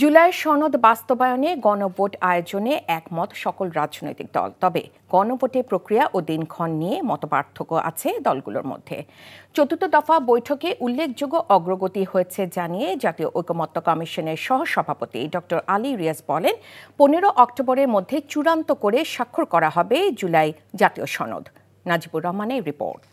জুলাই সনদ বাস্তবায়নে গণভোট আয়োজনে একমত সকল রাজনৈতিক দল। তবে গণভোটের প্রক্রিয়া ও দিনক্ষণ নিয়ে মতপার্থক্য আছে দলগুলোর মধ্যে। চতুর্থ দফা বৈঠকে উল্লেখযোগ্য অগ্রগতি হয়েছে জানিয়ে জাতীয় ঐকমত্য কমিশনের সহসভাপতি ডক্টর আলী রিয়াজ বলেন, 15 অক্টোবরের মধ্যে চূড়ান্ত করে স্বাক্ষর করা হবে জুলাই জাতীয় সনদ। নাজিবুর রহমানের রিপোর্ট।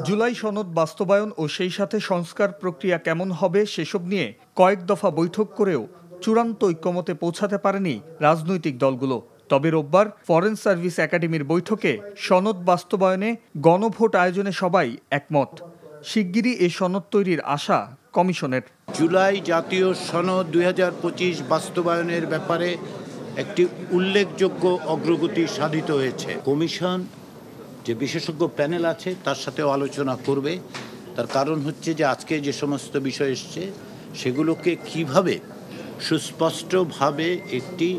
জুলাই সনদ বাস্তবায়ন ও সেই সাথে সংস্কার প্রক্রিয়া কেমন হবে সেসব নিয়ে কয়েক দফা বৈঠক করেও চূড়ান্ত ঐক্যমতে পৌঁছাতে পারেনি রাজনৈতিক দলগুলো। তবে রোববার ফরেন সার্ভিস একাডেমির বৈঠকে সনদ বাস্তবায়নে গণভোট আয়োজনে সবাই একমত। শিগগিরই এ সনদ তৈরির আশা কমিশনের। জুলাই জাতীয় সনদ 2025 বাস্তবায়নের ব্যাপারে একটি উল্লেখযোগ্য অগ্রগতি সাধিত হয়েছে। কমিশন যে বিশেষজ্ঞ প্যানেল আছে তার সাথেও আলোচনা করবে। তার কারণ হচ্ছে যে আজকে যে সমস্ত বিষয় এসছে সেগুলোকে কিভাবে সুস্পষ্টভাবে একটি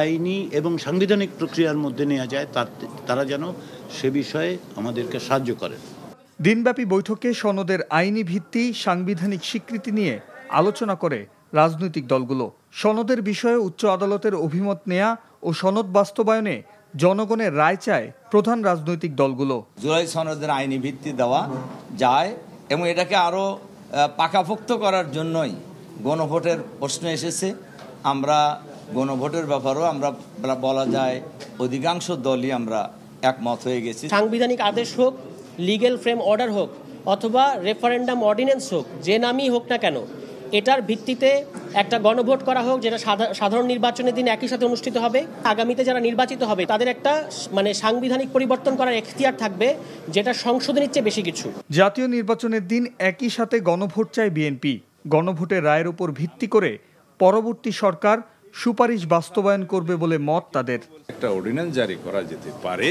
আইনি এবং সাংবিধানিক প্রক্রিয়ার মধ্যে নেওয়া যায় তারা যেন সে বিষয়ে আমাদেরকে সাহায্য করেন। দিনব্যাপী বৈঠকে সনদের আইনি ভিত্তি, সাংবিধানিক স্বীকৃতি নিয়ে আলোচনা করে রাজনৈতিক দলগুলো। সনদের বিষয়ে উচ্চ আদালতের অভিমত নেয়া ও সনদ বাস্তবায়নে জনগণের রায় চায় প্রধান রাজনৈতিক দলগুলো। জুলাই সনদের আইনি ভিত্তি দেওয়া যায় এবং এটাকে আরো পাকাপোক্ত করার জন্যই গণভোটের প্রশ্ন এসেছে। আমরা গণভোটের ব্যাপারেও আমরা বলা যায় অধিকাংশ দলই আমরা একমত হয়ে গেছি। সাংবিধানিক আদেশ হোক, লিগ্যাল ফ্রেম অর্ডার হোক অথবা রেফারেন্ডাম অর্ডিন্যান্স হোক, যে নামই হোক না কেন, এটার ভিত্তিতে একটা গণভোট করা হোক যেটা সাধারণ নির্বাচনের দিন একই সাথে অনুষ্ঠিত হবে। আগামীতে যারা নির্বাচিত হবে তাদের একটা সাংবিধানিক পরিবর্তন করার এখতিয়ার থাকবে, যেটা সংশোধনের চেয়ে বেশি কিছু। জাতীয় নির্বাচনের দিন একই সাথে গণভোট চায় বিএনপি। গণভোটের রায়ের উপর ভিত্তি করে পরবর্তী সরকার সুপারিশ বাস্তবায়ন করবে বলে মত তাদের। একটা অর্ডিন্যান্স জারি করা যেতে পারে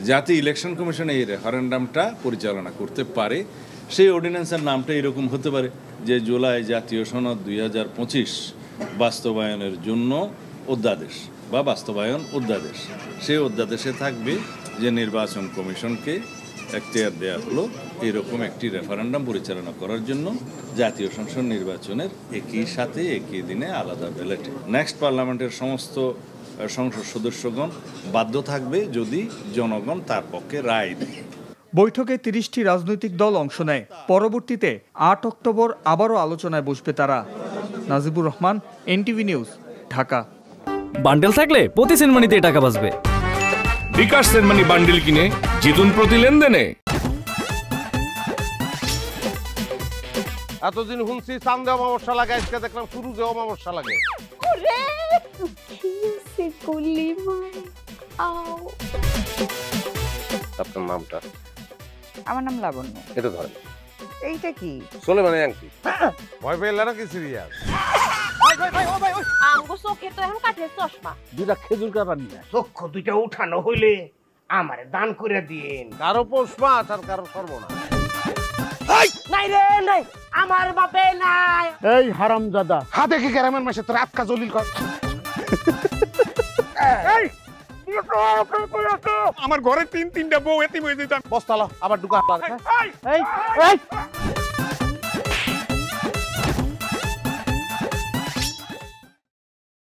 যাতে ইলেকশন কমিশন এই রেফারেন্ডামটা পরিচালনা করতে পারে। সেই অর্ডিন্যান্সের নামটা এরকম হতে পারে যে জুলাই জাতীয় সনদ 2025 বাস্তবায়নের জন্য অধ্যাদেশ বা বাস্তবায়ন অধ্যাদেশ। সেই অধ্যাদেশে থাকবে যে নির্বাচন কমিশনকে এখতিয়ার দেওয়া হলো এরকম একটি রেফারেন্ডাম পরিচালনা করার জন্য জাতীয় সংসদ নির্বাচনের একই সাথে একই দিনে আলাদা ব্যালটে। নেক্সট পার্লামেন্টের সমস্ত সংসদ সদস্যগণ বাধ্য থাকবে যদি জনগণ তার পক্ষে রায় দেয়। বৈঠকে 30টি রাজনৈতিক দল অংশ নেয়। পরবর্তীতে 8 অক্টোবর আবারও আলোচনায় বসবে তারা। Najibur Rahman, NTV news, Dhaka. Bundle থাকলে প্রতি সেনমানিতে টাকা বাঁচবে। বিকাশ সেনমানি বান্ডেল কিনে জিতুন প্রতি লেনদেনে। এতদিন শুনছি চান্দে অমাবস্যা লাগে, আজকে দেখলাম শুরুতে অমাবস্যা লাগে। আপনার নামটা? আমার নাম লাবণ্য। এটা ধরেন। এইটা কি? চলে মানে আংটি। ভয় পেলে নাকি সিরিয়াস? দুটা খেজুর কাটা নিয়ে চক্ষু দুইটা উঠানো হইলে আমারে দান করে দিন। কারো পৌষ মাস আর কারো সর্বনাশ। নাই রে নাই, আমার বাপে নাই। এই হারামজাদা, হাতে কি গ্রামের মাসে তোর আটকা জলিল কর। আমার ঘরে তিনটা বউ এতিম হয়ে যেতাম। বস্তালা আবার ঢুকা।